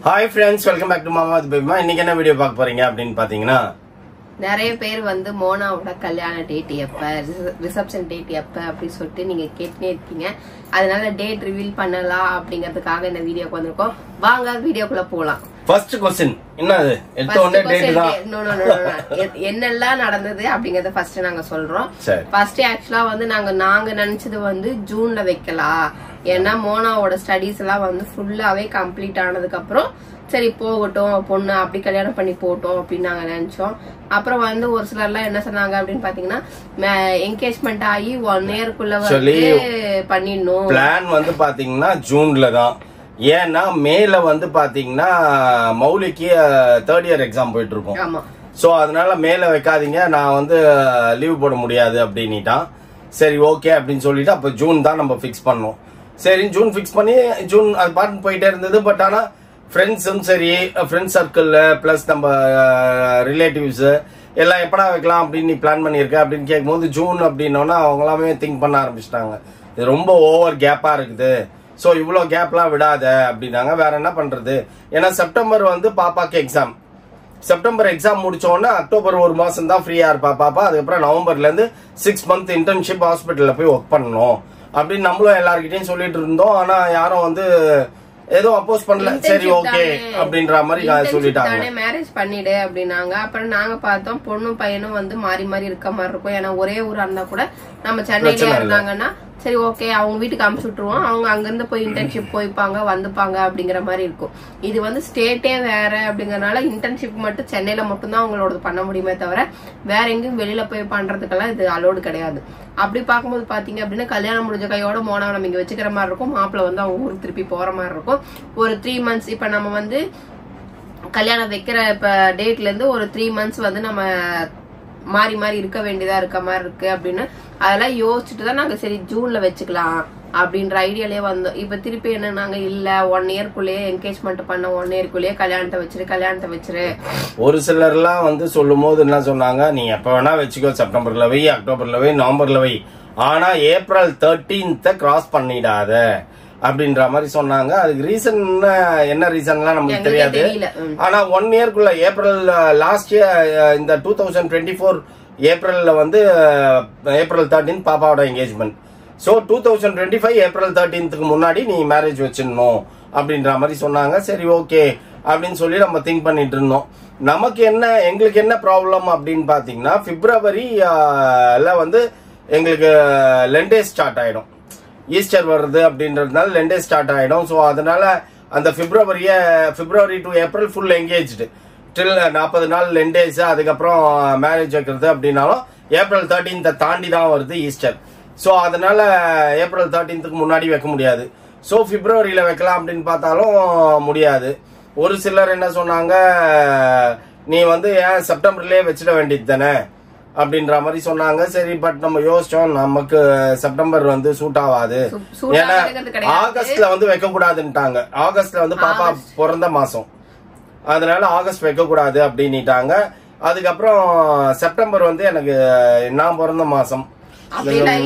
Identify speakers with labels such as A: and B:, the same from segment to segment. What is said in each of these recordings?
A: Hi friends, welcome back to Mama with Baby. இன்னைக்கு என்ன video பார்க்க போறீங்க அப்படினு பாத்தீங்கன்னா
B: நிறைய பேர் வந்து மோனாவோட கல்யாண டேட் எப்ப ரிசப்ஷன் டேட் எப்ப அப்படி சொல்லிட்டு நீங்க கேட்டுனே இருக்கீங்க. அதனால டேட் ரிவீல் பண்ணலாம் அப்படிங்கிறதுக்காக இந்த வீடியோக்கு வந்திருக்கோம். வாங்க வீடியோக்குள்ள போலாம்.
A: ஃபர்ஸ்ட் क्वेश्चन என்னது? எடுத்தோனே டேட் தான்.
B: என்னெல்லாம் நடந்தது அப்படிங்கறத ஃபர்ஸ்ட் நாங்க சொல்றோம். ஃபர்ஸ்ட் ஆக்சுவலா வந்து நாங்க நினைச்சது வந்து ஜூன்ல வைக்கலாம். ஏன்னா மோனாவோட ஸ்டடீஸ் எல்லாம் வந்து ஃபுல்லாவே கம்ப்ளீட் ஆனதுக்கு அப்புறம் சரி போகட்டும் பொண்ணு அப்படி கல்யாணம் பண்ணி போட்டோம் அப்படின்னு நாங்க நினைச்சோம். அப்புறம் வந்து ஒரு சிலர் எல்லாம் என்ன சொன்னாங்க அப்படின்னு பாத்தீங்கன்னா என்கேஜ்மெண்ட் ஆகி 1 இயர்க்குள்ள வந்து பண்ணிடணும்.
A: பிளான் வந்து பாத்தீங்கன்னா ஜூன்ல தான். ஏன்னா மேல வந்து பாத்தீங்கன்னா மௌலிக்கு 3rd இயர் எக்ஸாம் போயிட்டு இருக்கோம்.
B: ஆமா.
A: சோ அதனால மேல வைக்காதீங்க, நான் வந்து லீவ் போட முடியாது அப்படின்னுட்டான். சரி ஓகே அப்படின்னு சொல்லிட்டு அப்ப ஜூன் தான் நம்ம பிக்ஸ் பண்ணோம். சரி ஜூன் பிக்ஸ் பண்ணி ஜூன் அது பாட்டு போயிட்டே இருந்தது. பட் ஆனா ஃப்ரெண்ட்ஸும் சரி, ஃப்ரெண்ட்ஸ் சர்க்கிள் பிளஸ் நம்ம ரிலேட்டிவ்ஸ் எல்லாம் எப்படா வைக்கலாம் அப்படின்னு நீ பிளான் பண்ணிருக்க அப்படின்னு கேட்கும்போது ஜூன் அப்படின்னோன்னா அவங்க எல்லாமே திங்க் பண்ண ஆரம்பிச்சிட்டாங்க. இது ரொம்ப ஓவர் கேப்பா இருக்குது, ஸோ இவ்வளோ கேப்லாம் விடாத அப்படின்னாங்க. வேற என்ன பண்றது? ஏன்னா செப்டம்பர் வந்து பாப்பாக்கு எக்ஸாம். செப்டம்பர் எக்ஸாம் முடிச்ச உடனே அக்டோபர் 1 மாசம் தான் ஃப்ரீயா இருப்பா பாப்பா. அதுக்கப்புறம் நவம்பர்ல இருந்து 6 மந்த் இன்டர்ன்ஷிப் ஹாஸ்பிட்டல்ல போய் ஒர்க் பண்ணணும் அப்படின்னு நம்மளும் எல்லார்கிட்டையும் சொல்லிட்டு இருந்தோம். ஆனா யாரும் வந்து ஏதோ அப்போஸ் பண்ணல. சரி ஓகே அப்படின்ற மாதிரி சொல்லிட்டாங்க.
B: மேரேஜ் பண்ணிடு அப்படின்னாங்க. அப்புறம் நாங்க பார்த்தோம் பொண்ணும் பையனும் வந்து மாறி மாறி இருக்க மாதிரி இருக்கும். ஏன்னா ஒரே ஊரா இருந்தா கூட நம்ம சென்னையில இருந்தாங்கன்னா சரி ஓகே அவங்க வீட்டுக்கு அமுச்சு விட்டுருவோம், அவங்க அங்கிருந்து போய் இன்டர்ன்ஷிப் போய்ப்பாங்க வந்துப்பாங்க அப்படிங்கிற மாதிரி இருக்கும். இது வந்து ஸ்டேட்டே வேற அப்படிங்கறதுனால இன்டர்ன்ஷிப் மட்டும் சென்னையில மட்டும்தான் அவங்களோட பண்ண முடியுமே தவிர வேற எங்கேயும் வெளியில போய் பண்றதுக்கெல்லாம் இது அலோடு கிடையாது. அப்படி பார்க்கும்போது பாத்தீங்க அப்படின்னா கல்யாணம் முடிஞ்ச கையோட மோனாவை நம்ம இங்க வச்சுக்கிற மாதிரி இருக்கும். மாப்பிள்ள வந்து அவங்க ஊருக்கு திருப்பி போற மாதிரி இருக்கும். ஒரு 3 மந்த்ஸ் இப்ப நம்ம வந்து கல்யாணம் வைக்கிற இப்ப டேட்ல இருந்து ஒரு 3 மந்த்ஸ் வந்து நம்ம மாறி மாறி இருக்க வேண்டியதா இருக்க மாதிரி இருக்கு அப்படின்னு அதெல்லாம் யோசிச்சுட்டு தான் நாங்க சரி ஜூன்ல வச்சுக்கலாம் அப்படின்ற ஐடியாலே வந்தோம். இப்ப திருப்பி என்ன நாங்க இல்ல 1 இயர்க்குள்ளேயே என்கேஜ்மெண்ட் பண்ண 1 இயர்க்குள்ளேயே கல்யாணத்தை வச்சிரு.
A: ஒரு சிலர் எல்லாம் வந்து சொல்லும் போது என்ன சொன்னாங்க, நீ எப்ப வேணா வச்சுக்கோ, செப்டம்பர்ல வை, அக்டோபர்ல வை, நவம்பர்ல வை, ஆனா ஏப்ரல் 13th கிராஸ் பண்ணிடாத அப்படின்ற மாதிரி சொன்னாங்க. அதுக்கு ரீசன் என்ன ரீசன்லாம் நமக்கு தெரியாது. ஆனா 1 இயர்க்குள்ள ஏப்ரல் லாஸ்ட் இயர் இந்த 2024 ஏப்ரல்ல வந்து ஏப்ரல் 13 பாப்பாவோட என்கேஜ்மெண்ட். சோ 2025 ஏப்ரல் 13க்கு முன்னாடி நீ மேரேஜ் வச்சிடணும் அப்படின்ற மாதிரி சொன்னாங்க. சரி ஓகே அப்படின்னு சொல்லி நம்ம திங்க் பண்ணிட்டு இருந்தோம். நமக்கு என்ன எங்களுக்கு என்ன ப்ராப்ளம் அப்படின்னு பாத்தீங்கன்னா பிப்ரவரில வந்து எங்களுக்கு லெண்டே ஸ்டார்ட் ஆயிடும். ஈஸ்டர் வருது அப்படின்றதுனால லெண்டே ஸ்டார்ட் ஆயிடும். ஸோ அதனால அந்த February to April full engaged till 40 நாள் லெண்டேஸ், அதுக்கப்புறம் மேரேஜ் வைக்கிறது அப்படின்னாலும் ஏப்ரல் 13th தாண்டி தான் வருது ஈஸ்டர். ஸோ அதனால ஏப்ரல் 13க்கு முன்னாடி வைக்க முடியாது. ஸோ பிப்ரவரியில வைக்கலாம் அப்படின்னு பார்த்தாலும் முடியாது. ஒரு சிலர் என்ன சொன்னாங்க, நீ வந்து ஏன் செப்டம்பர்லயே வச்சிட வேண்டியது தானே அப்படின்ற மாதிரி சொன்னாங்க. சரி பட் நம்ம யோசிச்சோம் நமக்கு செப்டம்பர் வந்து சூட் ஆகாது, ஏன்னா ஆகஸ்ட்ல வந்து வைக்க கூடாதுன்ட்டாங்க. ஆகஸ்ட்ல வந்து பாப்பா பிறந்த மாசம், அதனால ஆகஸ்ட் வைக்க கூடாது அப்படின்னுட்டாங்க. அதுக்கப்புறம் செப்டம்பர் வந்து எனக்கு நான் பிறந்த மாசம்,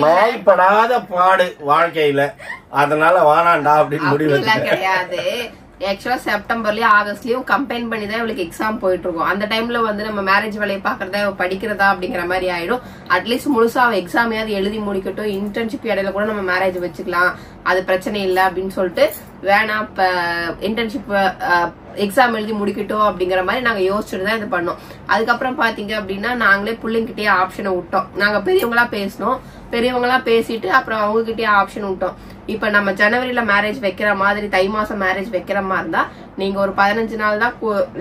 A: நாள் படாத பாடு வாழ்க்கையில, அதனால வானாண்டா அப்படின்னு முடிவு
B: கிடையாது. ஆக்சுவலா செப்டம்பர்லயும் ஆகஸ்ட்லயும் கம்பைன் பண்ணி தான் இவளுக்கு எக்ஸாம் போயிட்டு இருக்கும். அந்த டைம்ல வந்து நம்ம மேரேஜ் வேலையை பாக்குறதா படிக்கிறதா அப்படிங்கிற மாதிரி ஆயிடும். அட்லீஸ்ட் முழுசா அவ எக்ஸாமையாவது எழுதி முடிக்கட்டும், இன்டர்ன்ஷிப் இடையில கூட நம்ம மேரேஜ் வச்சுக்கலாம், அது பிரச்சனை இல்லை அப்படின்னு சொல்லிட்டு வேணாம் இப்ப இன்டர்ன்ஷிப் எக்ஸாம் எழுதி முடிக்கட்டும் அப்படிங்கிற மாதிரி நாங்க யோசிச்சுட்டு தான் இது பண்ணோம். அதுக்கப்புறம் பாத்தீங்க அப்படின்னா நாங்களே பிள்ளைங்கிட்டே ஆப்ஷனை விட்டோம். நாங்க பெரியவங்களா பேசிட்டு அப்புறம் அவங்க கிட்டே ஆப்ஷன் விட்டோம். இப்ப நம்ம ஜனவரியில மேரேஜ் வைக்கிற மாதிரி தை மாசம் மேரேஜ் வைக்கிற மாதிரி இருந்தா நீங்க ஒரு 15 நாள் தான்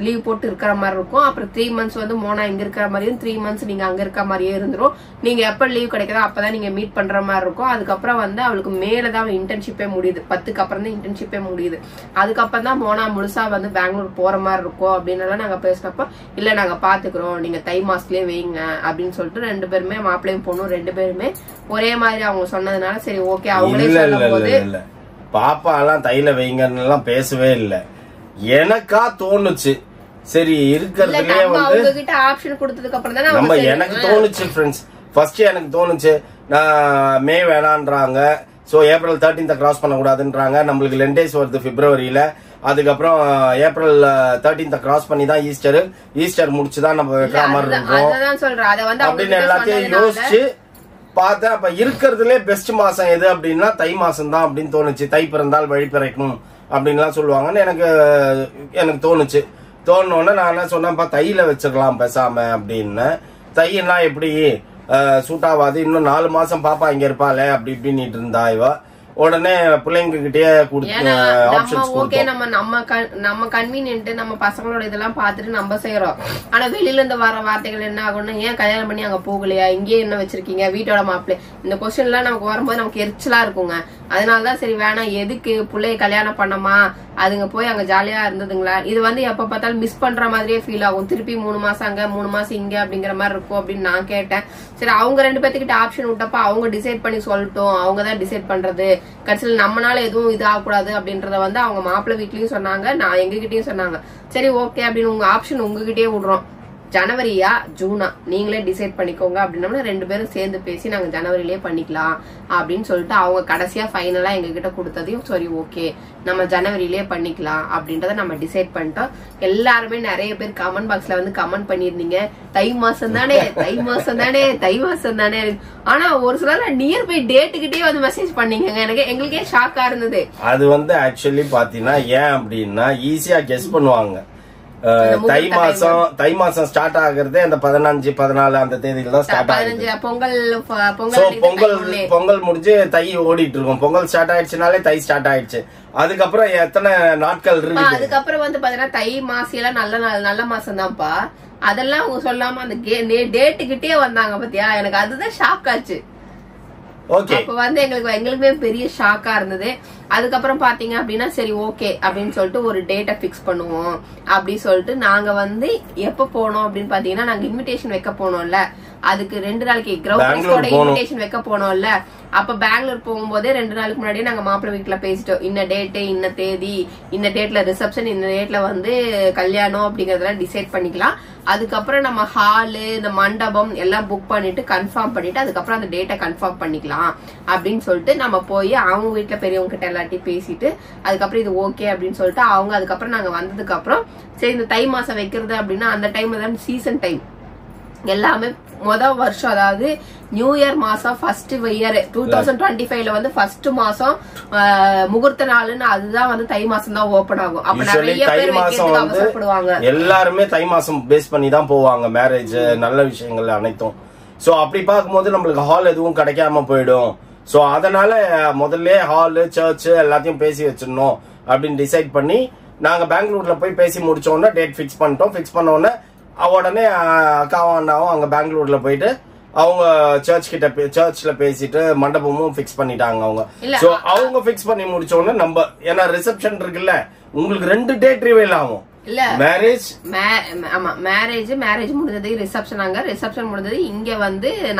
B: லீவ் போட்டு இருக்கிற மாதிரி இருக்கும். அப்புறம் 3 மந்த்ஸ் வந்து மோனா இங்க இருக்கிற மாதிரியும் 3 மந்த்ஸ் நீங்க அங்க இருக்க மாதிரியே இருந்துரும். நீங்க எப்ப லீவ் கிடைக்குதோ அப்பதான் நீங்க மீட் பண்ற மாதிரி இருக்கும். அதுக்கப்புறம் வந்து அவளுக்கு மேலதான் இன்டர்ன்ஷிப்பே முடியுது. 10க்கு அப்புறம் தான் இன்டர்ன்ஷிப்பே முடியுது. அதுக்கப்புறம் தான் மோனா முழுசா வந்து பெங்களூர் போற மாதிரி இருக்கும் அப்படின்னு நாங்க பேசினப்ப இல்ல நாங்க பாத்துக்கிறோம், நீங்க தை மாசத்துலயே வைங்க அப்படின்னு சொல்லிட்டு 2 பேருமே மாப்பிள்ளையும் பொண்ணும் 2 பேருமே ஒரே மாதிரி அவங்க சொன்னதுனால சரி ஓகே அவங்களே சொல்லும் போது
A: பாப்பா எல்லாம் தைல வைங்கன்னு எல்லாம் பேசவே இல்லை. எனக்கா தோணுச்சு சரி இருக்கிறதுலயே வந்து
B: ஆப்ஷன் கொடுத்ததுக்கு அப்புறம் தான்
A: நம்ம எனக்கு தோணுச்சு ஃப்ரெண்ட்ஸ். ஃபர்ஸ்ட் எனக்கு தோணுச்சு நான் மே வேணான்றாங்க, சோ ஏப்ரல் 13th கிராஸ் பண்ணக்கூடாதுன்றாங்க. நம்மளுக்கு லெண்டேஸ் வருது பிப்ரவரியில, அதுக்கப்புறம் ஏப்ரல் 13th கிராஸ் பண்ணி தான் ஈஸ்டர் முடிச்சுதான் நம்ம வைக்கிற மாதிரி இருக்கும் அப்படின்னு எல்லாத்தையும் யோசிச்சு பார்த்தேன். அப்ப இருக்கிறதுலே பெஸ்ட் மாசம் எது அப்படின்னா தை மாசம் தான் அப்படின்னு தோணுச்சு. தை பிறந்தால் வழி பிறக்கணும் அப்படின்லாம் சொல்லுவாங்கன்னு எனக்கு தோணுச்சு. தோணுன்னு நான் என்ன சொன்னேன்ப்பா தையில வச்சிருக்கலாம் பேசாம அப்படின்னு. தையெல்லாம் எப்படி சூட் ஆகாது, இன்னும் 4 மாசம் பாப்பா இங்க இருப்பாளே அப்படி இப்படின்னு இருந்தா இவ. உடனே பிள்ளைங்க கிட்டே
B: நம்ம கன்வீனியன்ட் நம்ம பசங்களோட இதெல்லாம் பாத்துட்டு நம்ம செய்யறோம். ஆனா வெளியில இருந்து வர வார்த்தைகள் என்ன ஆகும்னா, ஏன் கல்யாணம் பண்ணி அங்க போகலையா, இங்கே என்ன வச்சிருக்கீங்க, வீட்டோட மாப்பிள்ளை, இந்த கொஸ்டின் எல்லாம் நமக்கு வரும்போது நமக்கு எரிச்சலா இருக்குங்க. அதனாலதான் சரி வேணாம், எதுக்கு பிள்ளைய கல்யாணம் பண்ணமா, அதுங்க போய் அங்க ஜாலியா இருந்ததுங்களா, இது எப்ப பார்த்தாலும் மிஸ் பண்ற மாதிரியே ஃபீல் ஆகும். திருப்பி 3 மாசம் அங்க 3 மாசம் இங்க அப்படிங்கிற மாதிரி இருக்கும் அப்படின்னு நான் கேட்டேன். சரி அவங்க 2 பேத்துக்கிட்ட ஆப்ஷன் விட்டப்ப அவங்க டிசைட் பண்ணி சொல்லட்டும், அவங்கதான் டிசைட் பண்றது, கடைசியில் நம்மளால எதுவும் இது ஆகக்கூடாது அப்படின்றத அவங்க மாப்பிள்ளை வீட்லயும் சொன்னாங்க, நான் எங்ககிட்டயும் சொன்னாங்க. சரி ஓகே அப்படின்னு உங்க ஆப்ஷன் உங்ககிட்டயே விடுறோம், ஜனவரியா ஜூனா நீங்களே டிசைட் பண்ணிக்கோங்க அப்படின்னா 2 பேரும் சேர்ந்து பேசி நாங்க ஜனவரியிலே பண்ணிக்கலாம் அப்படின்னு சொல்லிட்டு அவங்க கடைசியா ஃபைனலா எங்க கிட்ட கொடுத்ததையும் சரி ஓகே நம்ம ஜனவரியிலே பண்ணிக்கலாம் அப்படின்றத நம்ம டிசைட் பண்ணிட்டோம். எல்லாருமே நிறைய பேர் கமெண்ட் பாக்ஸ்ல கமெண்ட் பண்ணிருந்தீங்க, தை மாசம் தானே தை மாசம் தானே தை மாசம் தானே. ஆனா ஒரு சில நியர் பை டேட்டுக்கிட்டே மெசேஜ் பண்ணீங்க, எங்களுக்கே ஷாக்கா இருந்தது.
A: அது ஆக்சுவலி பாத்தீங்கன்னா ஏன் அப்படின்னா ஈஸியா கெஸ் பண்ணுவாங்க. தை மாசம் ஸ்டார்ட் ஆகுறதே அந்த 15 14 அந்த தேதியில தான் ஸ்டார்ட் ஆகுது. பொங்கல் முடிஞ்சு தை ஓடிட்டு இருக்கும். பொங்கல் ஸ்டார்ட் ஆயிடுச்சுனாலே தை ஸ்டார்ட் ஆயிடுச்சு. அதுக்கப்புறம் எத்தனை நாட்கள் இருக்கு,
B: அதுக்கப்புறம் பாத்தீங்கன்னா தை மாசம் எல்லாம் நல்ல மாசம் தான்ப்பா. அதெல்லாம் அவங்க சொல்லாம அந்த டேட்டுக்கிட்டே வந்தாங்க பாத்தியா, எனக்கு அதுதான் ஷாக் ஆச்சு. அப்ப எங்களுக்குமே பெரிய ஷாக்கா இருந்தது. அதுக்கப்புறம் பாத்தீங்க அப்படின்னா சரி ஓகே அப்படின்னு சொல்லிட்டு ஒரு டேட்டை பிக்ஸ் பண்ணுவோம் அப்படி சொல்லிட்டு நாங்க எப்ப போனோம் அப்படின்னு பாத்தீங்கன்னா, நாங்க இன்விடேஷன் வைக்க போனோம்ல, அதுக்கு 2 நாளைக்கு கிரவுண்ட் இன்விடேஷன் வைக்க போனோம்ல, அப்ப பெங்களூர் போகும்போதே 2 நாளுக்கு முன்னாடியே நாங்க மாப்பிள்ளை வீட்டுல பேசிட்டோம், இன்ன டேட்டு இன்ன தேதி இன்ன டேட்ல ரிசப்ஷன் இந்த டேட்ல கல்யாணம் அப்படிங்கறதெல்லாம் டிசைட் பண்ணிக்கலாம். அதுக்கப்புறம் நம்ம ஹாலு இந்த மண்டபம் எல்லாம் புக் பண்ணிட்டு கன்ஃபார்ம் பண்ணிட்டு அதுக்கப்புறம் அந்த டேட்டை கன்ஃபார்ம் பண்ணிக்கலாம் அப்படின்னு சொல்லிட்டு நம்ம போய் அவங்க வீட்டுல பெரியவங்க கிட்ட எல்லாத்தையும் பேசிட்டு அதுக்கப்புறம் இது ஓகே அப்படின்னு சொல்லிட்டு அவங்க அதுக்கப்புறம் நாங்க வந்ததுக்கு அப்புறம் சரி இந்த தை மாசம் வைக்கிறது அப்படின்னா அந்த டைம்ல தான் சீசன் டைம் எல்லாமே முதல் வருஷம், அதாவது நியூ இயர் மாசம் ஃபர்ஸ்ட் இயர் 2025ல ஃபர்ஸ்ட் மாசம் முகூர்த்த நாள்னு அதுதான் தை மாசம் தான் ஓபன் ஆகும். அப்ப நிறைய பேர் வைக்கிறதுக்கு அவசரப்படுவாங்க.
A: எல்லாருமே தை மாசம் பேஸ் பண்ணி தான் போவாங்க மேரேஜ் நல்ல விஷயங்கள் அனைத்தும். சோ அப்படி பார்க்கும்போது நம்மளுக்கு ஹால் எதுவும் கிடைக்காம போயிடும். சோ அதனால முதல்ல ஹால் சர்ச் எல்லாத்தையும் பேசி வச்சிடணும் அப்படின்னு டிசைட் பண்ணி நாங்க பெங்களூர்ல போய் பேசி முடிச்சோன்னா டேட் பிக்ஸ் பண்ணிட்டோம். பிக்ஸ் பண்ண உடனே உடனே அக்காவும் அண்ணாவும் அங்க பெங்களூர்ல போயிட்டு அவங்க சர்ச்ல பேசிட்டு மண்டபமும் பிக்ஸ் பண்ணிட்டாங்க அவங்க. சோ அவங்க பிக்ஸ் பண்ணி முடிச்ச உடனே நம்ம ஏன்னா ரிசப்ஷன் இருக்குல்ல, உங்களுக்கு 2 டேட் ரிவீல் ஆகும்.
B: இல்ல மேரேஜ் முடிஞ்சது, ரிசப்ஷன் முடிஞ்சது இங்க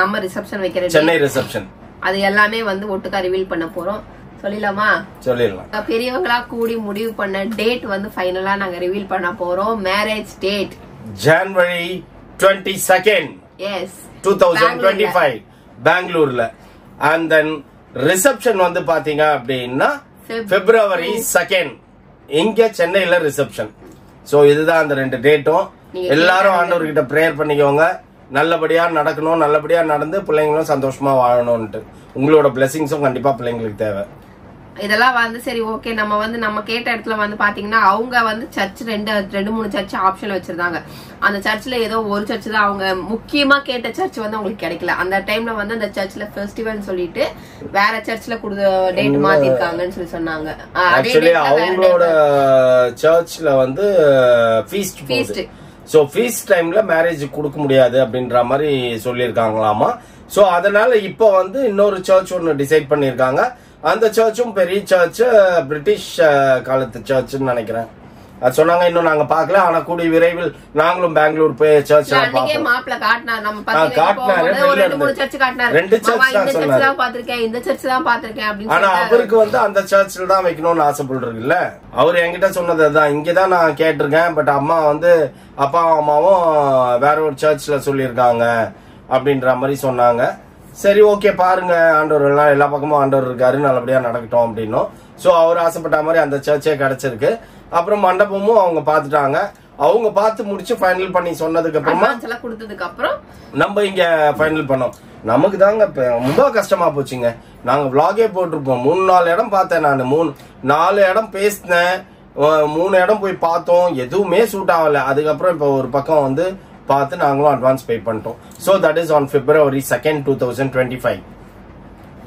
B: நம்ம ரிசப்ஷன் வைக்கிறது
A: சென்னை ரிசப்ஷன்,
B: அது எல்லாமே ஒட்டுக்கா ரிவீல் பண்ண போறோம். சொல்லிடலாமா?
A: சொல்லிடலாம்.
B: பெரியவங்களா கூடி முடிவு பண்ண டேட் ஃபைனலா நாங்க ரிவீல் பண்ண போறோம். Marriage date
A: January 22nd,
B: yes,
A: 2025 பெங்களூர்ல. அண்ட் தென் ரிசப்ஷன் பாத்தீங்க அப்படின்னா February 2nd இங்க சென்னையில ரிசப்ஷன். சோ இதுதான் அந்த 2 டேட்டும். எல்லாரும் ஆண்டவர்கிட்ட பிரேயர் பண்ணிக்கோங்க, நல்லபடியா நடக்கணும், நல்லபடியா நடந்து பிள்ளைங்களும் சந்தோஷமா வாழணும்ட்டு. உங்களோட பிளெஸிங்ஸும் கண்டிப்பா பிள்ளைங்களுக்கு தேவை.
B: இதெல்லாம் சரி ஓகே நம்ம கேட்ட இடத்துல பாத்தீங்கன்னா அவங்க சர்ச் 2-3 சர்ச் ஆப்ஷன் வச்சிருந்தாங்க. அந்த சர்ச்ல ஏதோ ஒரு சர்ச் தான் அவங்க முக்கியமா கேட்ட சர்ச் அவங்களுக்கு கிடைக்கல. அந்த டைம்ல அந்த சர்ச்ல ஃபெஸ்டிவல் சொல்லிட்டு வேற சர்ச்ல டேட் மாத்திருக்காங்கன்னு சொல்லி சொன்னாங்க.
A: அவங்களோட சர்ச்ல ஃபீஸ்ட் சோ ஃபீஸ்ட் டைம்ல மேரேஜ் கொடுக்க முடியாது அப்படின்ற மாதிரி சொல்லிருக்காங்களாமா. சோ அதனால இப்ப இன்னொரு சர்ச் ஒன்னு டிசைட் பண்ணிருக்காங்க. அந்த சர்ச்சும் பெரிய சர்ச், பிரிட்டிஷ் காலத்து சர்ச்னு நினைக்கிறேன். அது சொன்னாங்க, இன்னும் நாங்க பாக்கல. ஆனா கூடிய விரைவில் நாங்களும் பெங்களூர் போய் சர்ச் ஆனா அவருக்கு அந்த சர்ச்ல தான் வைக்கணும்னு ஆசைப்படுறீங்கல்ல. அவரு என்கிட்ட சொன்னது அதுதான், இங்கதான் நான் கேட்டிருக்கேன், பட் அம்மா அப்பாவும் அம்மாவும் வேற ஒரு சர்ச்ல சொல்லியிருக்காங்க அப்படின்ற மாதிரி சொன்னாங்க. சரி ஓகே பாருங்க, ஆண்டவர் எல்லாம் எல்லா பக்கமும் ஆண்டவர் இருக்காரு, நல்லபடியா நடக்கட்டும் அப்படின்னும். சோ அவர் ஆசைப்பட்ட மாதிரி அந்த சர்ச்சே கிடைச்சிருக்கு. அப்புறம் மண்டபமும் அவங்க பாத்துட்டாங்க. அவங்க பார்த்து முடிச்சு ஃபைனல் பண்ணி சொன்னதுக்கு அப்புறமா
B: கொடுத்ததுக்கு அப்புறம்
A: நம்ம இங்க ஃபைனல் பண்ணோம். நமக்கு தாங்க ரொம்ப கஷ்டமா போச்சுங்க. நாங்க vlog-ஏ போட்டிருப்போம். 3-4 இடம் பார்த்தேன் நான். 4 இடம் பேசினேன், 3 இடம் போய் பார்த்தோம், எதுவுமே சூட் ஆகல. அதுக்கப்புறம் இப்போ ஒரு பக்கம் வந்து பார்த்து நாங்களும் அட்வான்ஸ் பே பண்ணிட்டோம். So that is on February 2nd, 2025.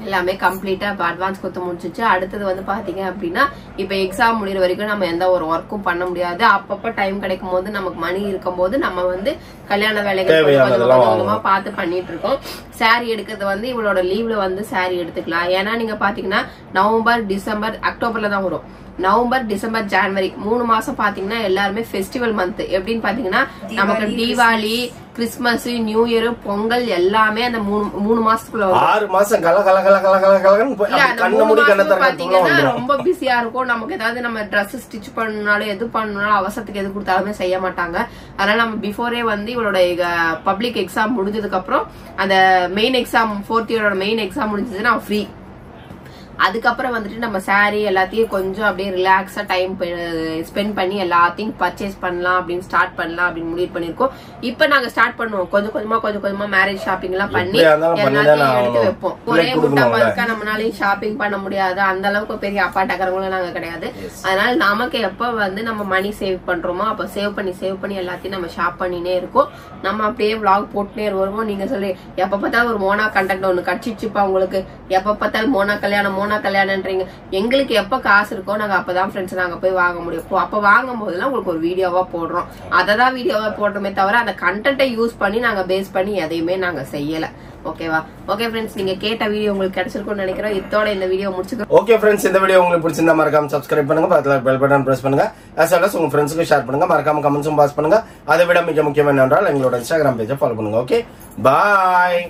B: எல்லாமே கம்ப்ளீட்டா இப்ப அட்வான்ஸ் கொடுத்து முடிச்சிச்சு. அடுத்தது வந்து பாத்தீங்க அப்படின்னா இப்ப எக்ஸாம் முடிகிற வரைக்கும் நம்ம எந்த ஒரு ஒர்க்கும் பண்ண முடியாது. அப்பப்ப டைம் கிடைக்கும் போது நமக்கு மணி இருக்கும் போது நம்ம வந்து கல்யாண வேலைகள் பார்த்து பண்ணிட்டு இருக்கோம். சாரி எடுக்கிறது வந்து இவளோட லீவ்ல வந்து சாரி எடுத்துக்கலாம். ஏன்னா நீங்க பாத்தீங்கன்னா நவம்பர், டிசம்பர், அக்டோபர்ல தான் வரும். நவம்பர், டிசம்பர், ஜனவரி 3 மாசம் பாத்தீங்கன்னா எல்லாருமே ஃபெஸ்டிவல் மந்த். எப்படின்னு பாத்தீங்கன்னா நமக்கு Deepavali, Christmas, new year, Pongal எல்லாமே அந்த 3 மாசத்துக்குள்ள
A: 6 மாசம்
B: ரொம்ப பிஸியா இருக்கும். நமக்கு ஏதாவது நம்ம ட்ரெஸ் ஸ்டிச் பண்ணாலும் எது பண்ணாலும் அவசரத்துக்கு எது கொடுத்தாலுமே செய்ய மாட்டாங்க. அதனால நம்ம பிஃபோரே வந்து இவளோட பப்ளிக் எக்ஸாம் முடிஞ்சதுக்கு அப்புறம் அந்த மெயின் எக்ஸாம் 4th இயரோட மெயின் எக்ஸாம் முடிஞ்சதுன்னா ஃப்ரீ. அதுக்கப்புறம் வந்துட்டு நம்ம சாரி எல்லாத்தையும் கொஞ்சம் அப்படியே ரிலாக்ஸா டைம் ஸ்பெண்ட் பண்ணி எல்லாத்தையும் பர்ச்சேஸ் பண்ணலாம் அப்படின்னு ஸ்டார்ட் பண்ணலாம் அப்படின்னு முடிவு பண்ணிருக்கோம். இப்ப நாங்க ஸ்டார்ட் பண்ணுவோம் கொஞ்சம் கொஞ்சமா மேரேஜ் ஷாப்பிங் எல்லாம் பண்ணி எல்லாத்தையும் எடுத்து வைப்போம். ஒரே முட்டை பல்கா நம்மளாலையும் ஷாப்பிங் பண்ண முடியாது. அந்த அளவுக்கு பெரிய அப்பாட்டக்காரங்களும் நாங்க கிடையாது. அதனால நமக்கு எப்ப வந்து நம்ம மணி சேவ் பண்றோமோ அப்ப சேவ் பண்ணி எல்லாத்தையும் நம்ம ஷாப் பண்ணினே இருக்கோம். நம்ம அப்படியே vlog போட்டுனே வருவோம். நீங்க சொல்லி எப்ப பார்த்தாலும் ஒரு மோனா கண்டென்ட் ஒண்ணு கட்சிச்சுப்பா உங்களுக்கு. எப்ப பார்த்தாலும் மோனா கல்யாணம்ன்றீங்க. எங்களுக்கு எப்ப காசு இருக்கோ நாங்க அப்பதான் ஃப்ரெண்ட்ஸ் நாங்க போய் வாங்க முடியும். அப்ப வாங்கும் போதெல்லாம் உங்களுக்கு ஒரு வீடியோவா போடுறோம். அததான் வீடியோவா போடுறோமே தவிர அந்த கண்டென்ட்டை யூஸ் பண்ணி நாங்க பேஸ் பண்ணி எதையுமே நாங்க செய்யல. ஓகேவா? ஓகே ஃப்ரெண்ட்ஸ், நீங்க கேட்ட வீடியோ உங்களுக்கு கிடைச்சிருக்கும்னு நினைக்கிறோம். இதோட இந்த வீடியோ முடிச்சுக்கிறோம்.
A: ஓகே ஃப்ரெண்ட்ஸ், இந்த வீடியோ உங்களுக்கு பிடிச்சிருந்தா மறக்காம சப்ஸ்கிரைப் பண்ணுங்க, பக்கத்துல பெல் பட்டன் பிரஸ் பண்ணுங்க. as well as உங்க ஃப்ரெண்ட்ஸ்க்கு ஷேர் பண்ணுங்க. மறக்காம கமெண்ட்ஸும் பாஸ் பண்ணுங்க. அதை விட மிக முக்கியம் என்னவென்றால் எங்களோட இன்ஸ்டாகிராம் பேஜை ஃபாலோ பண்ணுங்க. ஓகே, பாய்.